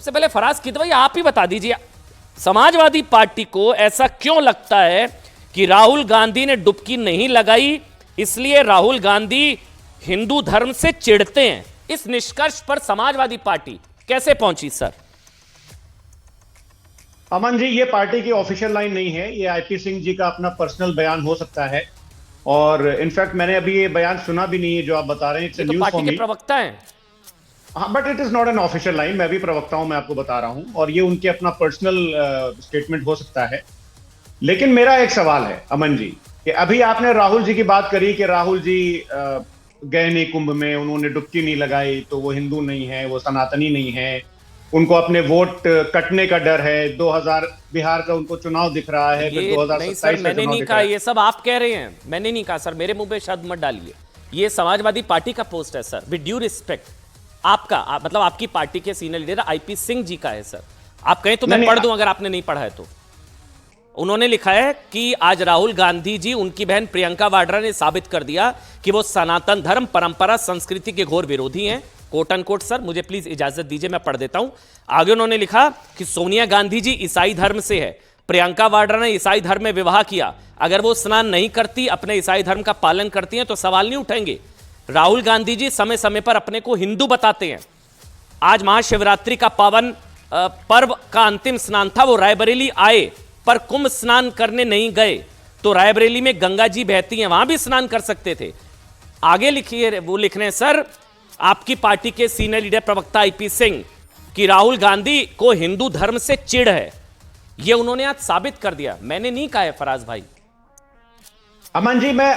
सबसे पहले फराज किदवई आप ही बता दीजिए, समाजवादी पार्टी को ऐसा क्यों लगता है कि राहुल गांधी ने डुबकी नहीं लगाई, इसलिए राहुल गांधी हिंदू धर्म से चिढ़ते हैं? इस निष्कर्ष पर समाजवादी पार्टी कैसे पहुंची सर? अमन जी, ये पार्टी की ऑफिशियल लाइन नहीं है, ये आईपी सिंह जी का अपना पर्सनल बयान हो सकता है। और इनफैक्ट मैंने अभी ये बयान सुना भी नहीं है जो आप बता रहे हैं। ये तो पार्टी के प्रवक्ता हैं। हाँ, but it is not an official line. मैं भी प्रवक्ता हूं, मैं आपको बता रहा हूं, और ये उनके अपना पर्सनल स्टेटमेंट हो सकता है। लेकिन मेरा एक सवाल है अमन जी, कि अभी आपने राहुल जी की बात करी कि राहुल जी गए नहीं कुंभ में, उन्होंने डुबकी नहीं लगाई, तो वो हिंदू नहीं है, वो सनातनी नहीं है, उनको अपने वोट कटने का डर है। 2000 बिहार का उनको चुनाव दिख रहा है, फिर 2027 का मैंने नहीं कहा, ये सब आप कह रहे हैं, मैंने नहीं कहा सर, मेरे मुंह पे शब्द मत डालिए। ये समाजवादी पार्टी का पोस्ट है सर, विद ड्यू रिस्पेक्ट। आपका मतलब आपकी पार्टी के senior leader IP Singh ji का है सर। आप कहें तो मैं पढ़ दूं अगर आपने नहीं पढ़ा है तो। उन्होंने लिखा है कि आज राहुल गांधी जी, उनकी बहन प्रियंका वाड्रा ने साबित कर दिया कि वो सनातन धर्म, परंपरा, संस्कृति के घोर विरोधी हैं, कोट अनकोट। सर मुझे प्लीज इजाजत दीजिए, मैं पढ़ देता हूं। आगे उन्होंने लिखा कि सोनिया गांधी जी ईसाई धर्म से है, प्रियंका वाड्रा ने ईसाई धर्म में विवाह किया, अगर वो स्नान नहीं करती, अपने ईसाई धर्म का पालन करती हैं तो सवाल नहीं उठेंगे। राहुल गांधी जी समय समय पर अपने को हिंदू बताते हैं। आज महाशिवरात्रि का पावन पर्व का अंतिम स्नान था, वो रायबरेली आए पर कुंभ स्नान करने नहीं गए, तो रायबरेली में गंगा जी बहती हैं, वहां भी स्नान कर सकते थे। आगे लिखिए, वो लिख रहे हैं सर, आपकी पार्टी के सीनियर लीडर प्रवक्ता आईपी सिंह कि राहुल गांधी को हिंदू धर्म से चिढ़ है। यह उन्होंने आज साबित कर दिया, मैंने नहीं कहा है फराज भाई। अमन जी, मैं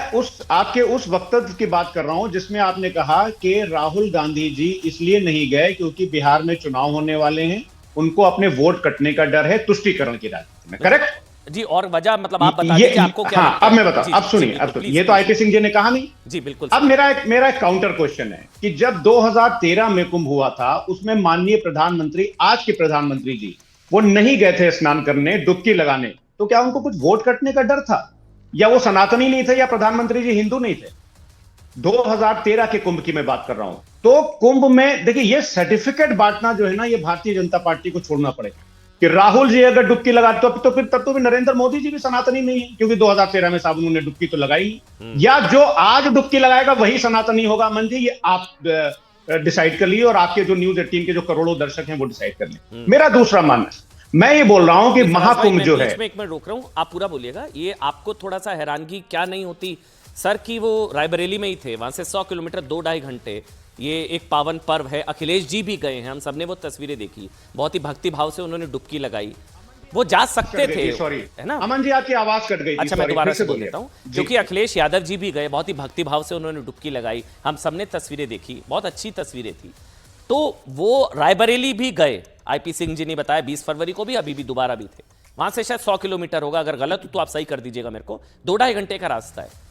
आपके उस वक्तव्य की बात कर रहा हूं जिसमें आपने कहा कि राहुल गांधी जी इसलिए नहीं गए क्योंकि बिहार में चुनाव होने वाले हैं, उनको अपने वोट कटने का डर है, तुष्टीकरण की राजनीति में। करेक्ट जी, और वजह मतलब आप बता दीजिए आपको क्या। हाँ, अब मैं बताऊं, अब सुनिए, अब सुनिए, ये तो आईपी सिंह जी ने कहा नहीं जी, बिल्कुल। अब मेरा एक काउंटर क्वेश्चन है कि जब 2013 में कुंभ हुआ था, उसमें माननीय प्रधानमंत्री, आज के प्रधानमंत्री जी, वो नहीं गए थे स्नान करने, डुबकी लगाने, तो क्या उनको कुछ वोट कटने का डर था, या वो सनातनी नहीं थे, या प्रधानमंत्री जी हिंदू नहीं थे? 2013 के कुंभ की मैं बात कर रहा हूं। तो कुंभ में देखिए, ये सर्टिफिकेट बांटना जो है ना, ये भारतीय जनता पार्टी को छोड़ना पड़ेगा कि राहुल जी अगर डुबकी लगाते तो फिर तब तो भी नरेंद्र मोदी जी भी सनातनी नहीं है, क्योंकि 2013 में साहब उन्होंने डुबकी तो लगाई, या जो आज डुबकी लगाएगा वही सनातनी होगा। मन जी, ये आप डिसाइड कर लिए, और आपके जो न्यूज 18 के जो करोड़ों दर्शक हैं वो डिसाइड कर लें। मेरा दूसरा मानना, मैं ये बोल रहा हूं कि महाकुंभ जो है, मैं एक मिनट रोक रहा हूं, आप पूरा बोलिएगा। ये आपको थोड़ा सा हैरानगी क्या नहीं होती सर कि वो रायबरेली में ही थे, वहां से 100 किलोमीटर 2-2.5 घंटे, ये एक पावन पर्व है। अखिलेश जी भी गए हैं, हम सबने वो तस्वीरें देखी, बहुत ही भक्ति भाव से उन्होंने डुबकी लगाई, वो जा सकते थे, सॉरी है ना अमन जी, आपकी आवाज कट गई। अच्छा, मैं दोबारा से बोल देता हूँ, क्योंकि अखिलेश यादव जी भी गए, बहुत ही भक्ति भाव से उन्होंने डुबकी लगाई, हम सबने तस्वीरें देखी, बहुत अच्छी तस्वीरें थी। तो वो रायबरेली भी गए, आईपी सिंह जी ने बताया 20 फरवरी को भी, अभी भी दोबारा भी थे। वहां से शायद 100 किलोमीटर होगा, अगर गलत हो तो आप सही कर दीजिएगा मेरे को, 2-2.5 घंटे का रास्ता है।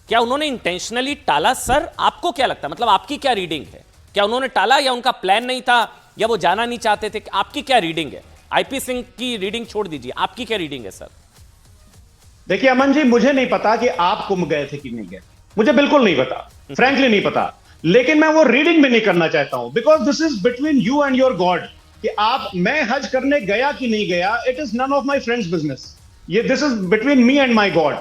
क्या उन्होंने इंटेंशनली टाला सर? आपको क्या लगता है, मतलब आपकी क्या रीडिंग है? क्या उन्होंने टाला, या उनका प्लान नहीं था, या वो जाना नहीं चाहते थे? आपकी क्या रीडिंग है? आईपी सिंह की रीडिंग छोड़ दीजिए, आपकी क्या रीडिंग है सर? देखिए अमन जी, मुझे नहीं पता कि आप कुंभ गए थे कि नहीं गए, मुझे बिल्कुल नहीं पता, फ्रैंकली नहीं पता। लेकिन मैं वो रीडिंग भी नहीं करना चाहता हूं, because this is between you and your God, कि आप, मैं हज करने गया कि नहीं गया, it is none of my friends business, ये this is between me and my God.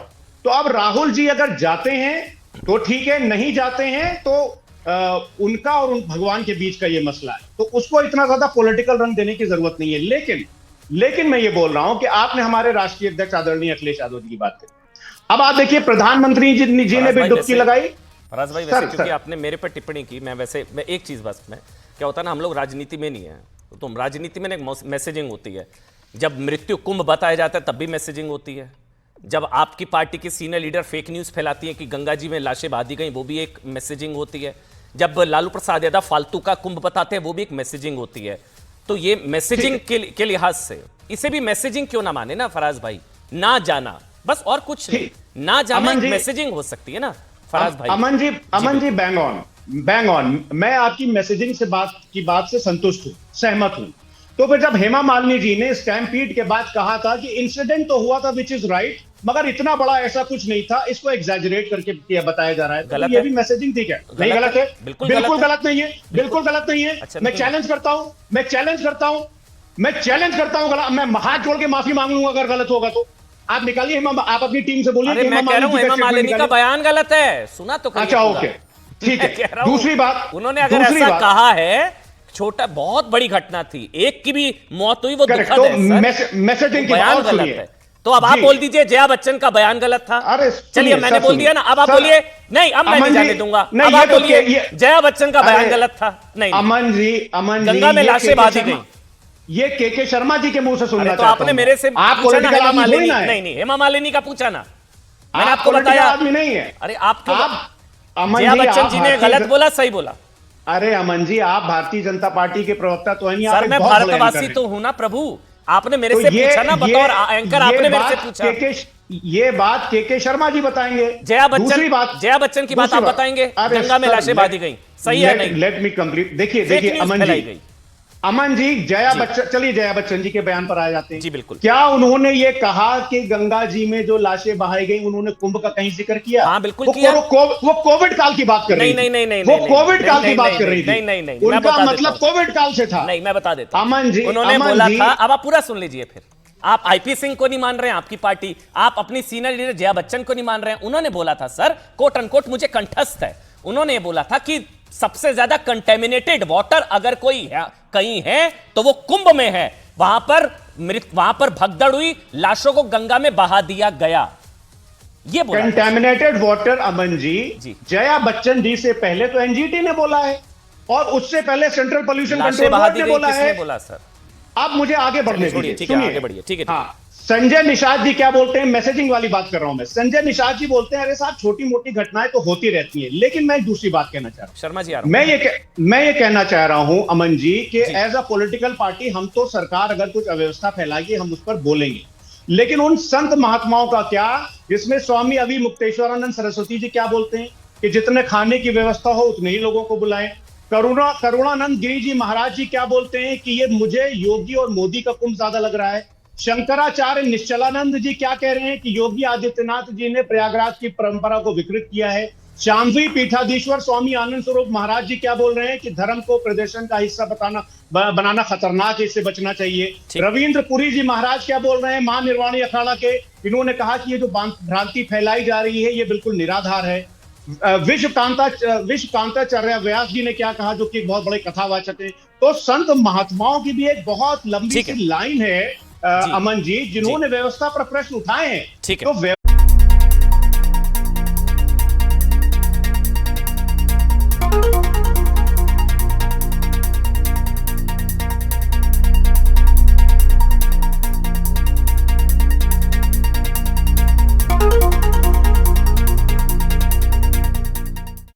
तो अब राहुल जी अगर जाते हैं तो ठीक है, नहीं जाते हैं तो उनका और उन भगवान के बीच का ये मसला है, तो उसको इतना ज्यादा पॉलिटिकल रंग देने की जरूरत नहीं है। लेकिन मैं ये बोल रहा हूं कि आपने हमारे राष्ट्रीय अध्यक्ष आदरणीय अखिलेश यादव जी की बात करी, अब आप देखिए प्रधानमंत्री जी ने भी डुबकी लगाई। फराज भाई, वैसे क्योंकि आपने मेरे पर टिप्पणी की, मैं एक चीज बस में क्या होता है ना, हम लोग राजनीति में नहीं है, तो राजनीति में एक मैसेजिंग होती है, जब मृत्यु कुंभ बताया जाता है तब भी मैसेजिंग होती है, जब आपकी पार्टी की सीनियर लीडर फेक न्यूज़ फैलाती हैं कि गंगा जी में लाशें बहा दी गई, वो भी एक मैसेजिंग होती है, जब लालू प्रसाद यादव फालतू का कुंभ बताते हैं वो भी एक मैसेजिंग होती है। तो ये मैसेजिंग के लिहाज से इसे भी मैसेजिंग क्यों ना माने ना फराज भाई, ना जाना बस, और कुछ नहीं, ना जाना एक मैसेजिंग हो सकती है ना फराज भाई। अमन जी बैंग ऑन, मैं आपकी मैसेजिंग से बात से संतुष्ट हूं, सहमत हूं। तो फिर जब हेमा मालिनी जी ने स्टैम्पीड के बाद कहा था कि इंसिडेंट तो हुआ था विच इज राइट, मगर इतना बड़ा ऐसा कुछ नहीं था, इसको एग्जैजरेट करके बताया जा रहा है, तो ये भी मैसेजिंग थी क्या? नहीं गलत है, बिल्कुल गलत नहीं है, बिल्कुल गलत नहीं है। मैं चैलेंज करता हूं मैं चैलेंज करता हूं, मैं हाथ जोड़ के माफी मांग लूंगा अगर गलत होगा तो। आप निकालिए आप अपनी टीम से बोलिए। अरे मैं कह रहा हूं हेमा मालिनी का बयान गलत है, सुना तो करिए। अच्छा ओके ठीक है। दूसरी बात, उन्होंने अगर ऐसा कहा है, छोटा बहुत बड़ी घटना थी, एक की भी मौत हुई, वो दुखद तो है सर, मैसेजिंग की बयान बात गलत है। तो अब आप बोल दीजिए जया बच्चन का बयान गलत था। अरे चलिए मैंने बोल दिया ना, अब आप बोलिए। नहीं अब मैं नहीं जाने दूंगा। अब आप बोलिए जया बच्चन का बयान गलत था। नहीं अमन जी गंगा में लाशें बहा गई, ये के शर्मा जी के मुंह से सुनना तो आपने मेरे से आप पूछा ना हेमा मालिनी, नहीं हेमा मालिनी का पूछा ना, मैंने आपको बताया आदमी नहीं है। अरे आप जया बच्चन जी ने गलत बोला सही बोला? अरे अमन जी आप भारतीय जनता पार्टी के प्रवक्ता तो नहीं। सर मैं भारतवासी तो हूं ना प्रभु, आपने मेरे से पूछा ना, बतौर एंकर आपने मेरे से पूछा। ये बात के शर्मा जी बताएंगे। जया बच्चन की बात आप बताएंगे, गंगा में लाशें बांधी गई, सही है नहीं? Let me complete. देखिए अमन जी जया बच्चन, चलिए जया बच्चन जी के बयान पर आ जाते हैं। जी बिल्कुल। क्या उन्होंने ये कहा कि गंगा जी में जो लाशें बहाई गई उन्होंने कुंभ का कहीं जिक्र किया? हाँ बिल्कुल किया। वो कोविड काल की बात कर रही थी। नहीं वो कोविड काल की बात कर रही थी। नहीं उनका मतलब कोविड काल से था। नहीं मैं बता देता हूं। अमन जी उन्होंने बोला था, अब आप पूरा सुन लीजिए। फिर आप आईपी सिंह को नहीं मान रहे हैं, आपकी पार्टी, आप अपनी सीनियर लीडर जया बच्चन को नहीं मान रहे हैं। उन्होंने बोला था सर, कोट अनकोट मुझे कंठस्थ है, उन्होंने बोला था कि सबसे ज्यादा कंटेमिनेटेड वाटर अगर कोई है कहीं है तो वो कुंभ में है, वहां पर भगदड़ हुई, लाशों को गंगा में बहा दिया गया, ये बोला। कंटेमिनेटेड वाटर अमन जी जया बच्चन जी से पहले तो एनजीटी ने बोला है और उससे पहले सेंट्रल पोल्यूशन कंट्रोल बोर्ड ने बोला है। बोला सर? अब मुझे आगे बढ़ने दीजिए, ठीक है आगे बढ़िए। ठीक है हाँ, संजय निषाद जी क्या बोलते हैं, मैसेजिंग वाली बात कर रहा हूं मैं। संजय निषाद जी बोलते हैं अरे साहब छोटी मोटी घटनाएं तो होती रहती हैं, लेकिन मैं दूसरी बात कहना चाह रहा हूं। शर्मा जी मैं ये कहना चाह रहा हूं अमन जी कि एज अ पॉलिटिकल पार्टी हम तो सरकार अगर कुछ अव्यवस्था फैलाएगी हम उस पर बोलेंगे, लेकिन उन संत महात्माओं का क्या, जिसमें स्वामी अभी मुक्तेश्वरानंद सरस्वती जी क्या बोलते हैं कि जितने खाने की व्यवस्था हो उतने ही लोगों को बुलाएं। करुणानंद गिरी जी महाराज जी क्या बोलते हैं कि ये मुझे योगी और मोदी का कुंभ ज्यादा लग रहा है। शंकराचार्य निश्चलानंद जी क्या कह रहे हैं कि योगी आदित्यनाथ जी ने प्रयागराज की परंपरा को विकृत किया है। शांति पीठाधीश्वर स्वामी आनंद स्वरूप महाराज जी क्या बोल रहे हैं कि धर्म को प्रदर्शन का हिस्सा बनाना खतरनाक है, इससे बचना चाहिए। रविंद्र पुरी जी महाराज क्या बोल रहे हैं, महानिर्वाणी अखाड़ा के, इन्होंने कहा कि ये जो भ्रांति फैलाई जा रही है ये बिल्कुल निराधार है। विश्व कांताचार्य व्यास जी ने क्या कहा, जो कि बहुत बड़े कथावाचक है। तो संत महात्माओं की भी एक बहुत लंबी सी लाइन है अमन जी, जिन्होंने व्यवस्था पर प्रश्न उठाए हैं। ठीक है। तो